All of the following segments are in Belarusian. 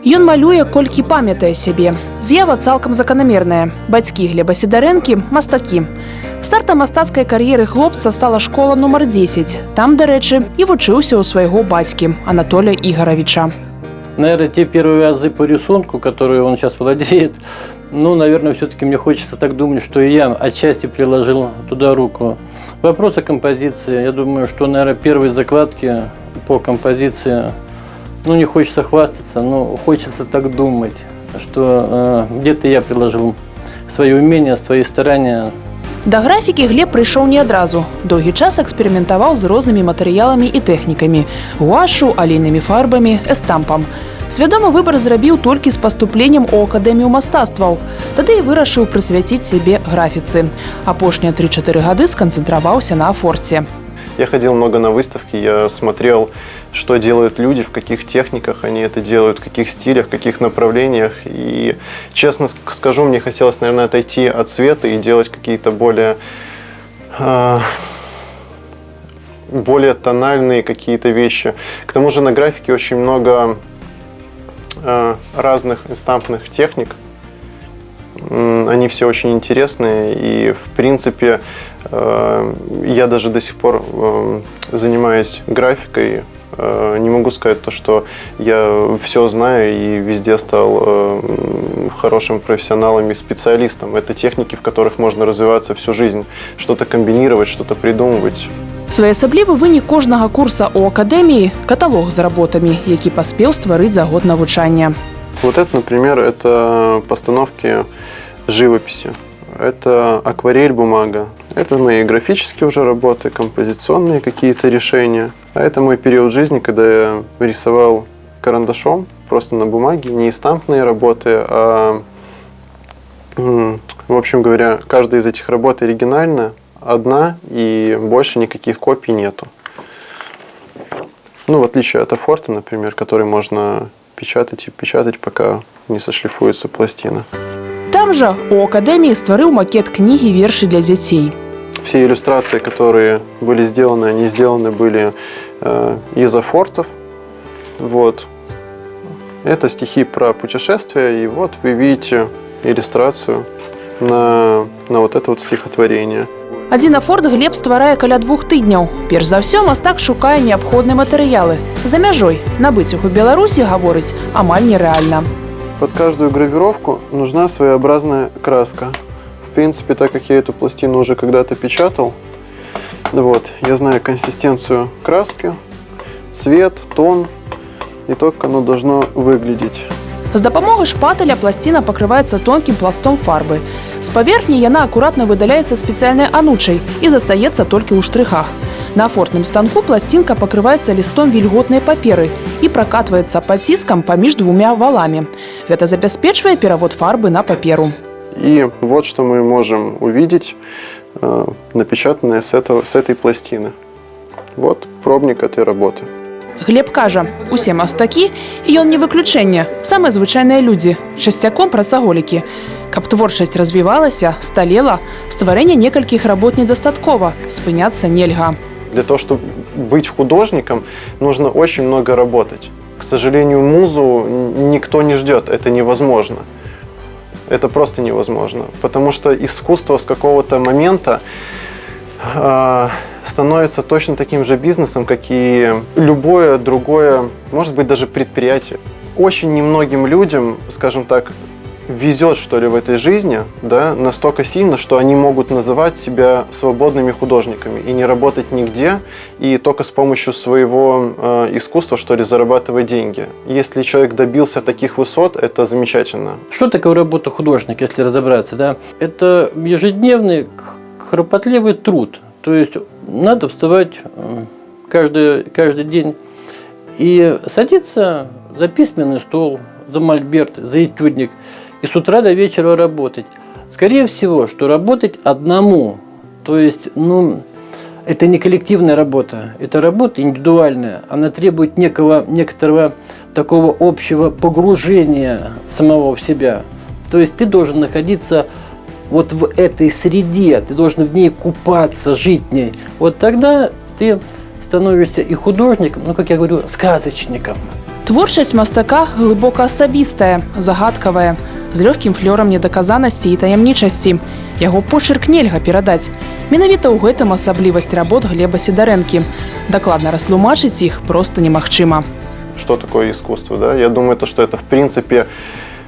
Ён малюе, колькі памятае сябе. З'ява цалкам заканамерная. Бацькі Глеба Сідарэнкі – мастакі. Стартам мастацкай кар'еры хлопца стала школа нумар 10. Там, дарэчы, і вучыўся у свайго бацькі Анатолия Игоревича. Наверное, те первые азы по рисунку, которые он сейчас владеет, наверное, все-таки мне хочется так думать, что и я отчасти приложил туда руку. Вопрос о композиции. Я думаю, что, наверное, первые закладки по композиции, не хочется хвастаться, но хочется так думать, что где-то я приложил свои умения, свои старания. Да графікі Глеб прыйшоў не адразу. Доўгі час эксперыментаваў з рознымі матэрыяламі і тэхнікамі – гуашу, алейнымі фарбамі, эстампам. Свядомы выбар зрабіў толькі з паступленнем у Акадэмію мастацтваў. Тады і вырашыў прысвяціць сябе графіцы. Апошнія 3-4 гады сканцэнтраваўся на афорте. Я ходил много на выставки, я смотрел, что делают люди, в каких техниках они это делают, в каких стилях, в каких направлениях. И, честно скажу, мне хотелось, наверное, отойти от света и делать какие-то более тональные какие-то вещи. К тому же на графике очень много разных эстампных техник. Они все очень интересные, и, в принципе, я даже до сих пор, занимаясь графикой, не могу сказать то, что я все знаю и везде стал хорошим профессионалом и специалистом. Это техники, в которых можно развиваться всю жизнь, что-то комбинировать, что-то придумывать. Своеасаблівы вынік кожнага курса у акадэміі – каталог з работамі, які паспеў стварыць за год навучання. Вот это, например, это постановки живописи. Это акварель, бумага. Это мои графические уже работы, композиционные какие-то решения. А это мой период жизни, когда я рисовал карандашом, просто на бумаге, не эстампные работы, а, в общем говоря, каждая из этих работ оригинальна, одна, и больше никаких копий нету. В отличие от афорта, например, который можно печатать и печатать, пока не сошлифуется пластина. Там жа у акадэміі стварыў макет кнігі вершы для дзяцей. Все иллюстрации, которые были сделаны, они сделаны были из афортов. Вот. Это стихи про путешествия, и вот вы видите иллюстрацию на вот это вот стихотворение. Адзін афорт Глеб стварае каля 2 тыдняў. Перш за ўсё мастак шукае неабходныя матэрыялы. За мяжой набыць іх у Беларусі, гаворыць, амаль нерэальна. Под каждую гравировку нужна своеобразная краска. В принципе, так как я эту пластину уже когда-то печатал, я знаю консистенцию краски, цвет, тон и то, как оно должно выглядеть. З дапамогай шпаталя пласціна пакрываецца тонкім пластом фарбы. З паверхні яна акуратна выдаляецца спецыяльнай анучай і застаецца толькі ў штрыхах. На афортным станку пластинка пакрываецца лістом вільготнай паперы і пракатваецца паціскам паміж 2 валамі. Гэта забяспечвае перавод фарбы на паперу. И вот что мы можем увидеть, напечатанное с этой пластины. Вот пробник этой работы. Глеб кажа, усе мастакі, і ён не выключэнне, самыя звычайныя людзі, часцяком працаголікі. Каб творчасць развівалася, сталела, стварэння некалькіх работ недастаткова, спыняцца нельга. Для того, чтобы быть художником, нужно очень много работать. К сожалению, музу никто не ждет, это невозможно. Это просто невозможно, потому что искусство с какого-то момента становится точно таким же бизнесом, как и любое другое, может быть, даже предприятие. Очень немногим людям, скажем так, везет, что ли, в этой жизни, настолько сильно, что они могут называть себя свободными художниками и не работать нигде, и только с помощью своего искусства, что ли, зарабатывать деньги. Если человек добился таких высот, это замечательно. Что такое работа художника, если разобраться, да? Это ежедневный кропотливый труд. То есть надо вставать каждый день и садиться за письменный стол, за мольберт, за этюдник и с утра до вечера работать. Скорее всего, что работать одному. То есть, это не коллективная работа, это работа индивидуальная. Она требует некоторого такого общего погружения самого в себя. То есть ты должен находиться вот в этой среде, ты должен в ней купаться, жить в ней. Вот тогда ты становишься и художником, как я говорю, сказочником. Творчасць мастака глыбока асабістая, загадкавая, з лёгкім флёрам недаказанасці і таямнічасці. Яго почерк нельга перадаць. Менавіта ў гэтым асаблівасць работ Глеба Сидоренки. Дакладна растлумачыць іх проста немагчыма. Что такое искусство? Да? Я думаю, что это в принципе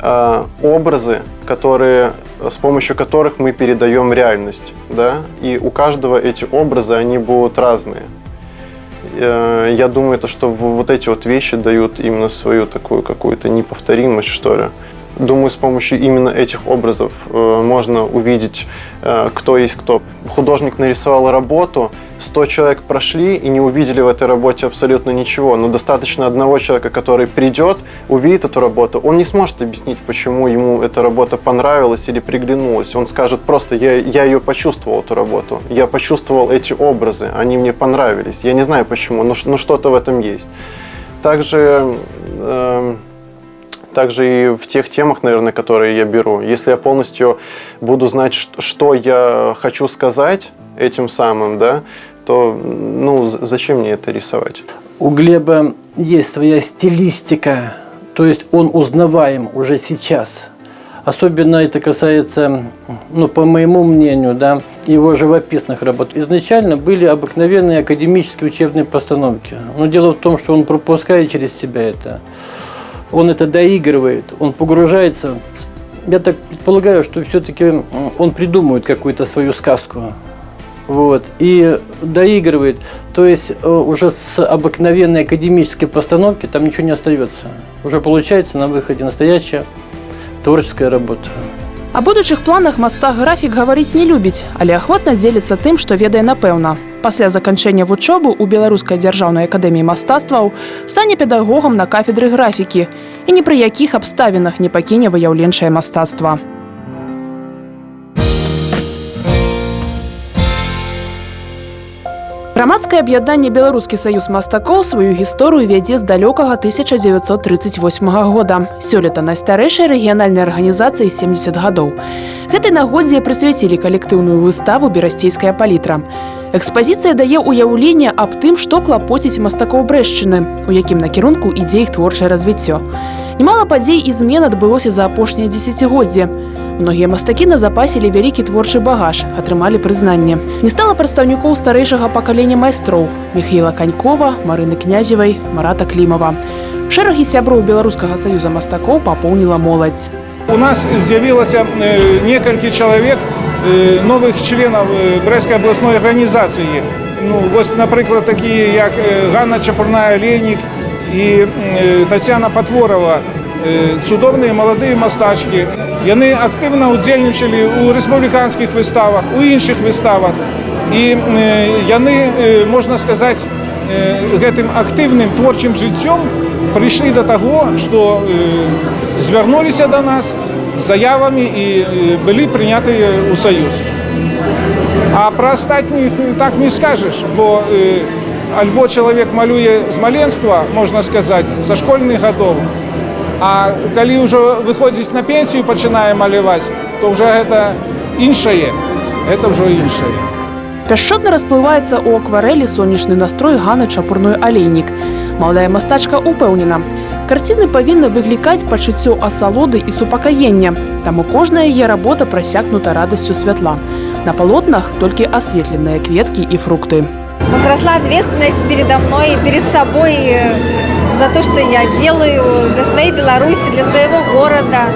образы, с помощью которых мы передаем реальность. Да? И у каждого эти образы, они будут разные. Я думаю, что вот эти вот вещи дают именно свою такую какую-то неповторимость, что ли. Думаю, с помощью именно этих образов можно увидеть, кто есть кто. Художник нарисовал работу, 100 человек прошли и не увидели в этой работе абсолютно ничего. Но достаточно одного человека, который придет, увидит эту работу, он не сможет объяснить, почему ему эта работа понравилась или приглянулась. Он скажет просто: я ее почувствовал, эту работу. Я почувствовал эти образы, они мне понравились. Я не знаю почему, но что-то в этом есть. Также и в тех темах, наверное, которые я беру. Если я полностью буду знать, что я хочу сказать этим самым, да, то зачем мне это рисовать? У Глеба есть своя стилистика, то есть он узнаваем уже сейчас. Особенно это касается, по моему мнению, да, его живописных работ. Изначально были обыкновенные академические учебные постановки. Но дело в том, что он пропускает через себя это. Он это доигрывает, он погружается. Я так предполагаю, что все-таки он придумывает какую-то свою сказку. Вот, и доигрывает. То есть уже с обыкновенной академической постановки там ничего не остается. Уже получается на выходе настоящая творческая работа. О будучых планах мастак-графік гаварыць не любіць, але ахвотна дзеліцца тым, што ведае напэўна. Пасля заканчэння вучобы ў Беларускай дзяржаўнай акадэміі мастацтваў стане педагогам на кафедры графікі і ні пры якіх абставінах не пакіне выяўленчае мастацтва. Грамадскае аб'яднанне «Беларускі саюз мастакоў» сваю гісторыю вядзе з далёкага 1938 года. Сёлета найстарэйшай рэгіянальнай арганізацыі 70 гадоў. Гэтай нагодзе прысвяцілі калектыўную выставу «Берасцейская палітра». Экспазіцыя дае ўяўленне аб тым, што клапоціць мастакоў Брэшчыны, у якім накірунку ідзе іх творчае развіццё. Немала падзей і змен адбылося за апошняе дзесяцігоддзе. Многія мастакі назапасілі вялікі творчы багаж, атрымалі прызнанне. Не стала прадстаўнікоў старэйшага пакалення майстроў – Міхаіла Канькова, Марыны Князевай, Марата Клімава. Шэрагі сяброў Беларускага саюза мастакоў папоўніла моладзь. У нас з'явілася некалькі чалавек новых членаў Брэсцкай абласной арганізацыі. Напрыклад, такія як Ганна Чапурная-Лейнік і Тацяна Патворава. Цудоўныя маладыя мастачкі. Яны актыўна ўдзельнічалі ў рэспубліканскіх выставах, у іншых выставах. І яны, можна сказаць, гэтым актыўным творчым жыццём прыйшлі да таго, што звярнуліся да нас з заявамі і былі прынятыя ў саюз. А пра астатніх так не скажаш, бо альбо чалавек малюе з маленства, можна сказаць, са школьных гадоў, а калі ўжо выходзіць на пенсію, пачынае маляваць, то ўжо гэта іншае. Гэта ўжо іншае. Пяшчотна расплываецца ў акварэлі сонечны настрой Ганны Чапурной-Алейнік. Маладая мастачка упэўнена. Карціны павінны выклікаць пачуццё асалоды і супакаення, таму кожная яе работа прасякнута радасцю святла. На палотнах толькі асветленыя кветкі і фрукты. Возросла ответственность передо мной, перед собой за то, что я делаю для своей Беларуси, для своего города.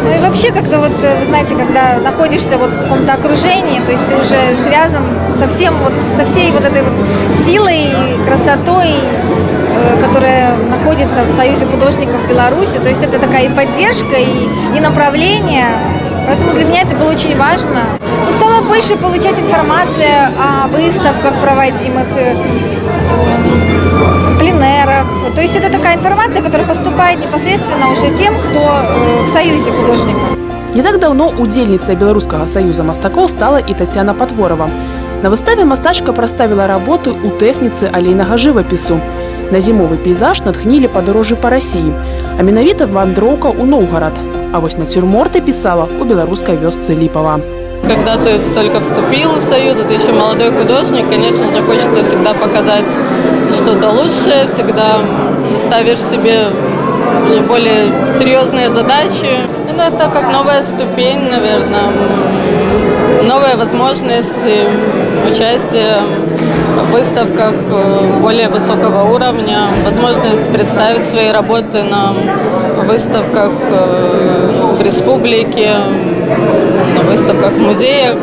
Ну и вообще как-то вот, вы знаете, когда находишься вот в каком-то окружении, то есть ты уже связан со всей вот этой вот силой, красотой, которая находится в Союзе художников Беларуси. То есть это такая и поддержка, и направление. Поэтому для меня это было очень важно. Стала больше получать информацию о выставках проводимых, пленерах. То есть это такая информация, которая поступает непосредственно уже тем, кто в Союзе художников. Не так давно удзельніцай Беларускага саюза мастакоў стала і Тацяна Патворава. На выставе мастачка прадставіла работы ў тэхніцы алейнага жывапісу. На зімовы пейзаж натхнілі падарожжы па Расіі, а менавіта вандроўка ў Ноўгарад. А вось нацюрморты пісала ў беларускай вёсцы Ліпава. Когда ты только вступил в союз, ты еще молодой художник, конечно же, хочется всегда показать что-то лучшее, всегда ставишь себе более серьезные задачи. Ну, это как новая ступень, наверное, новые возможности участия в выставках более высокого уровня, возможность представить свои работы на выставках в республике, на выставках в музеях,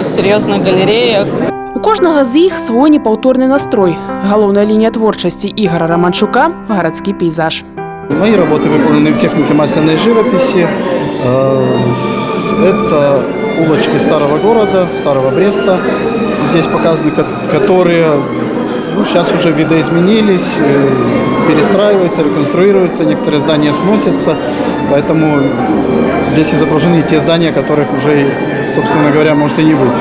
в серьезных галереях. У кожнага з іх свой непаўторны настрой. Галоўная лінія творчасці Ігора Романчука – гарадскі пейзаж. Мои работы выполнены в технике масляной живописи. Это улочки старого города, старого Бреста. Здесь показаны, которые сейчас уже видоизменились, перестраиваются, реконструируются, некоторые здания сносятся. Поэтому здесь изображены те здания, которых уже, собственно говоря, может и не быть.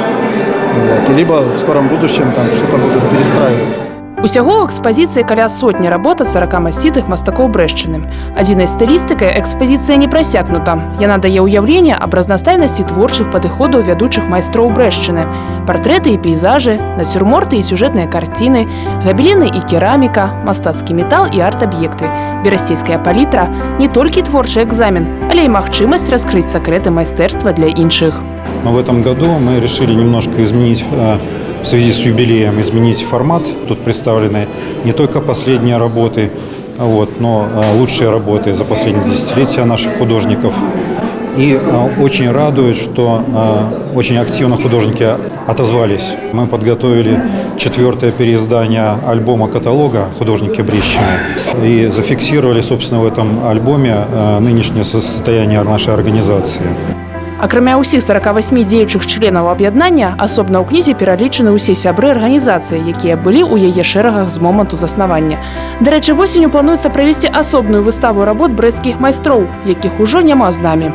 Вот. Либо в скором будущем там что-то будут перестраивать. Усяго ў экспазіцыі каля сотні работ ад 40 масцітых мастакоў Брэшчыны. Адзінай стылістыкай экспазіцыя не прасякнута. Яна дае ўяўленне аб разнастайнасці творчых падыходаў вядучых майстроў Брэшчыны. Партрэты і пейзажы, нацюрморты і сюжэтныя карціны, габеліны і кераміка, мастацкі метал і арт-аб'екты. Берасцейская палітра – не толькі творчы экзамен, але і магчымасць раскрыць сакрэты майстэрства для іншых. Но в этом году мы решили немножко изменить, в связи с юбилеем, изменить формат. Тут представлены не только последние работы, но лучшие работы за последние десятилетия наших художников. И очень радует, что очень активно художники отозвались. Мы подготовили 4-е переиздание альбома-каталога «Художники Брещины» и зафиксировали, собственно, в этом альбоме нынешнее состояние нашей организации. Акрамя ўсіх 48 дзеючых членаў аб'яднання, асобна ў кнізе пералічаны ўсе сябры арганізацыі, якія былі ў яе шэрагах з моманту заснавання. Дарэчы, восенню плануецца правесці асобную выставу работ брэсцкіх майстроў, якіх ужо няма з намі.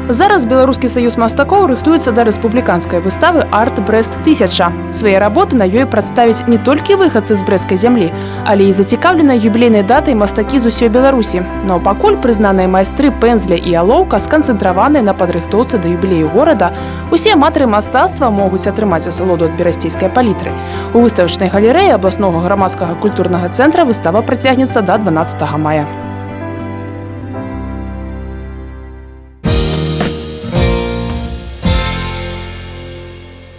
Зараз Беларускі саюз мастакоў рыхтуецца да рэспубліканскай выставы «Арт Брэст-1000». Свае работы на ёй прадставяць не толькі выхадцы з брэсцкай зямлі, але і зацікаўленыя юбілейнай датай мастакі з усёй Беларусі. Но пакуль прызнаныя майстры пэнзля і алоўка сканцэнтраваныя на падрыхтоўцы да юбілею горада, усе аматары мастацтва могуць атрымаць асалоду ад берасцейскай палітры. У выставачнай галерэі абласнога грамадскага культурнага цэнтра выстава працягнецца да 12 мая.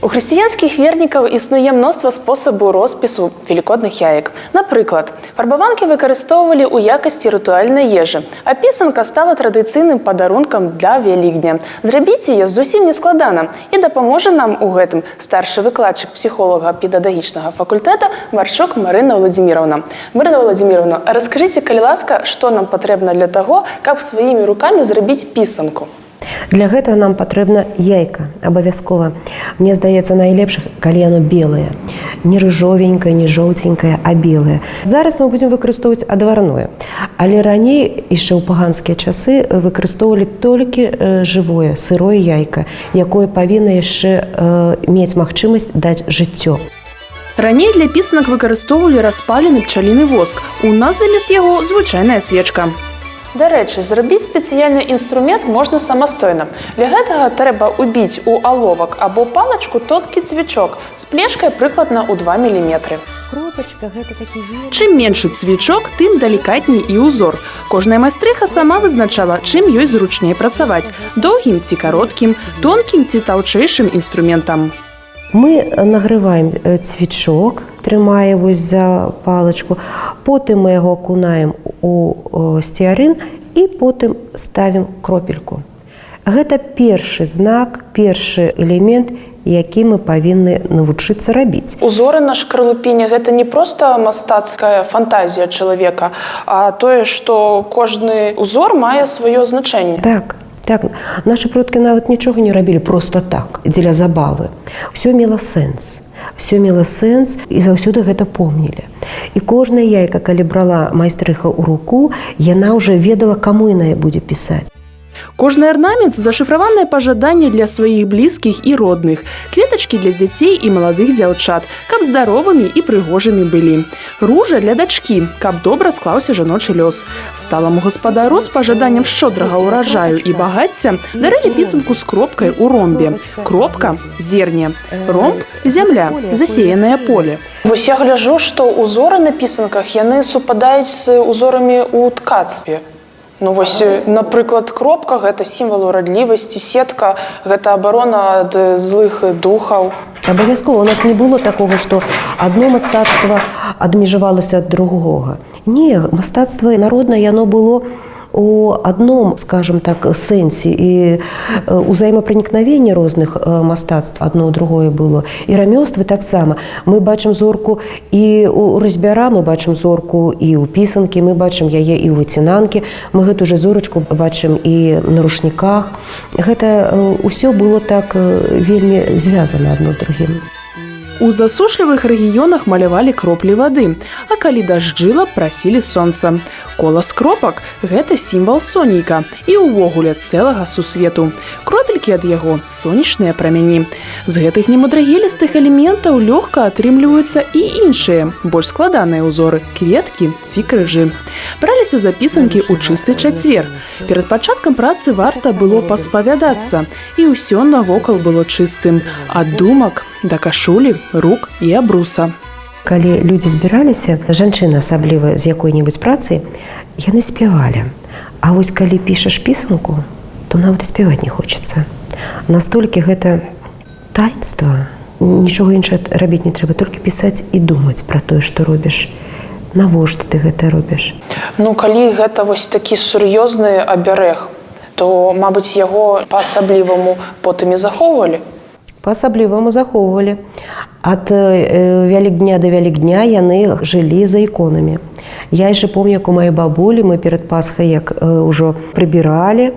У хрысціянскіх вернікаў існуе мноства спосабаў роспісу велікодных яек. Напрыклад, фарбаванкі выкарыстоўвалі ў якасці рытуальнай ежы, а пісанка стала традыцыйным падарункам для Вялікдня. Зрабіць яе зусім не складана, і дапаможа нам у гэтым старшы выкладчык псіхолага педагагічнага факультэта Марчук Марына Владзіміровна. Марына Владзіміровна, раскажыце, калі ласка, што нам патрэбна для таго, каб сваімі рукамі зрабіць пісанку? Для гэтага нам патрэбна яйка, абавязкова. Мне здаецца, найлепш, калі яно белае. Не рыжовенькае, не жоўценькае, а белае. Зараз мы будзем выкарыстоўваць адварное. Але раней, яшчэ ў паганскія часы, выкарыстоўвалі толькі жывое, сырое яйка, якое павінна яшчэ мець магчымасць даць жыццё. Раней для пісанак выкарыстоўвалі распалены пчаліны воск. У нас замест яго звычайная свечка. Дарэчы, зрабіць спецыяльны інструмент можна самастойна. Для гэтага трэба ўбіць у аловак або палачку тонкі цвічок з плешкай прыкладна ў 2 мм. Кропачка – гэта такі вер... Чым меншы цвічок, тым далікатней і ўзор. Кожная майстрыха сама вызначала, чым ёй зручней працаваць – доўгім ці кароткім, тонкім ці таўчэйшым інструментам. Мы нагреваем цвічок, трымае вось за палачку, потым мы яго акунаем у сцеарын і потым ставім кропельку. Гэта першы знак, першы элемент, які мы павінны навучыцца рабіць. Узоры на шкарлупіне – гэта не проста мастацкая фантазія чалавека, а тое, што кожны узор мае сваё значэнне. Так, нашы продкі нават нічога не рабілі проста так, дзеля забавы. Усё мела сэнс. Усё мела сэнс і заўсёды гэта помнілі. І кожная яйка, калі брала майстрыха ў руку, яна ўжо ведала, каму яна будзе пісаць. Кожны арнамент – зашифраванае пажаданне для сваіх блізкіх і родных, кветачкі для дзяцей і маладых дзяўчат, каб здаровымі і прыгожымі былі. Ружа для дачкі, каб добра склаўся жаночы лёс. Сталаму гаспадару з пажаданнем шчодрага ўраджаю і багацця дарылі пісанку з кропкай у ромбе. Кропка – зерне, ромб – зямля, засеянае поле. Вось я гляжу, што ўзоры на пісанках яны супадаюць з узорамі ў ткацтве. Ну вось, напрыклад, кропка – гэта сімвал урадлівасці, сетка – гэта абарона ад злых духаў. Абавязкова у нас не было такого, што адно мастацтва адмежавалася ад другога. Не, мастацтва народнае, яно было у адном, скажем так, сэнсе, і узаемапранікнавенне розных мастацтв адно ў другое было. І рамёствы таксама. Мы бачым зорку і ў разьбяра, мы бачым зорку і ў пісанкі, мы бачым яе і ў выцінанкі, мы гэту же зорачку бачым і на рушніках. Гэта ўсё было так вельмі звязана адно з другім. У засушлівых рэгіёнах малявалі кроплі вады, а калі дажджыла, прасілі сонца. Колас кропак – гэта сімвал сонейка і ўвогуле цэлага сусвету. Кропелькі ад яго – сонечныя прамяні. З гэтых немудрагелістых элементаў лёгка атрымліваюцца і іншыя, больш складаныя ўзоры – кветкі ці крыжы. Браліся за пісанкі ў чысты чацвер. Перад пачаткам працы варта было паспавядацца, і ўсё навокал было чыстым. Ад думак да кашулі, рук і абруса. Калі людзі збіраліся, жанчыны асабліва з якой-небудзь працай, яны спявалі. А вось калі пішаш пісанку, то нават і спяваць не хочацца. Настолькі гэта таінства. Нічога іншага рабіць не трэба, толькі пісаць і думаць пра тое, што робіш. Навошта ты гэта робіш? Ну, калі гэта вось такі сур'ёзны абярэг, то, мабыць, яго па-асабліваму потым і захоўвалі? Па-асабліваму захоўвалі. Ад Вялікдня да Вялікдня яны жылі за іконамі. Я яшчэ помню, як у маёй бабулі мы перад Пасхай як ўжо прыбіралі,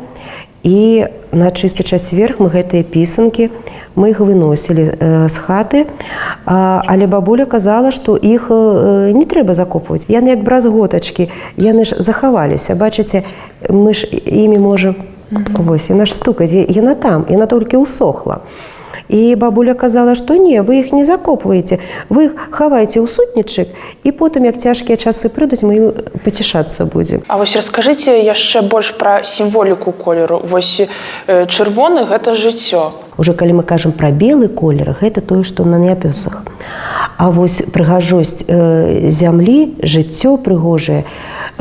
і на чысты чацвер мы гэтыя пісанкі мы іх выносілі з хаты, але бабуля казала, што іх не трэба закопваць. Яны як бразготачкі, яны ж захаваліся. Бачыце, мы ж імі можам... Вось, яна ж стукаць, яна там, яна толькі ўсохла. І бабуля казала, што не, вы іх не закопваеце, вы іх хаваеце ў сутнічак, і потым, як цяжкія часы прыйдуць, мы ім пацішацца будзем. А вось раскажыце яшчэ больш пра сімволіку колеру. Вось чырвоны – гэта жыццё. Уже калі мы кажам пра белы колер, гэта тое, што на нябёсах. А вось прыгажосць зямлі, жыццё прыгожае,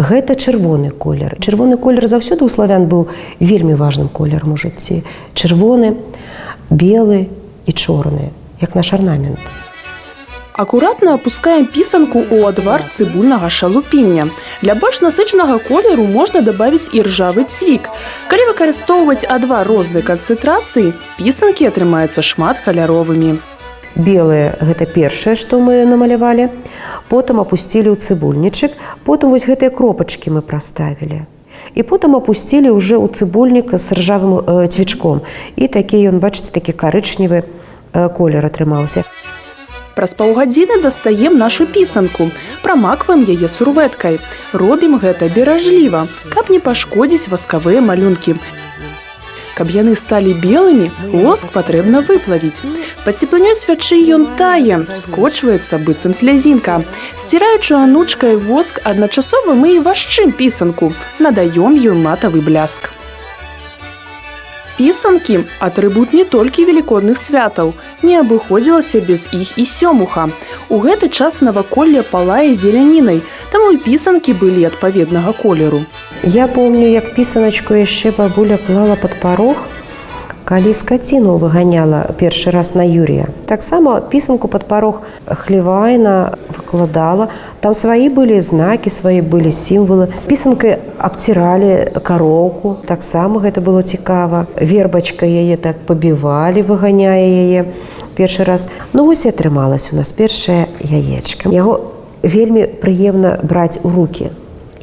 гэта чырвоны колер. Чырвоны колер заўсёды ў славян быў вельмі важным колерам у жыцці. Чырвоны, белы і чорны, як наш арнамент. Акуратна апускаем пісанку ў адвар цыбульнага шалупіння. Для больш насычанага колеру можна дабавіць і ржавы цвік. Калі выкарыстоўваць адвар рознай канцэнтрацыі, пісанкі атрымаюцца шматкаляровымі. Белыя – гэта першае, што мы намалявалі, потым апусцілі ў цыбульнічак, потым вось гэтыя кропачкі мы праставілі. І потым апусцілі ўжо ў цыбульнік з ржавым цвічком. І такі ён, бачыце, такі карычневы колер атрымаўся. Праз паўгадзіны дастаем нашу пісанку, прамакваем яе сурвэткай. Робім гэта беражліва, каб не пашкодзіць васкавыя малюнкі. Каб яны сталі белымі, воск патрэбна выплавіць. Пад цеплынёй свячы ён тае, скочваецца быццам слязінка. Сціраючы анучкай воск, адначасова мы і вашчым пісанку, надаём ёй матавы бляск. Пісанкі – атрыбут не толькі велікодных святаў, не абыходзілася без іх і сёмуха. У гэты час наваколле палае зелянінай, таму і пісанкі былі адпаведнага колеру. Я помню, як пісаначку яшчэ бабуля клала пад парог, калі скаціну выганяла першы раз на Юрія. Таксама пісанку пад парог хлевайна выкладала. Там свае былі знакі, свае былі сімвалы. Пісанкай абціралі кароўку. Таксама гэта было цікава. Вербачкай яе так пабівалі, выганяя яе першы раз. Ну вось і атрымалась у нас першае яечка. Яго вельмі прыемна браць у рукі.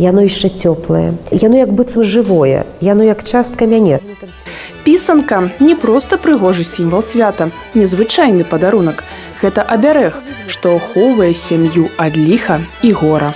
Яно яшчэ цёплае. Яно як быццам жывое. Яно як частка мяне. Пісанка – не проста прыгожы сімвал свята, незвычайны падарунак. Гэта абярэг, што ахоўвае сям'ю ад ліха і гора.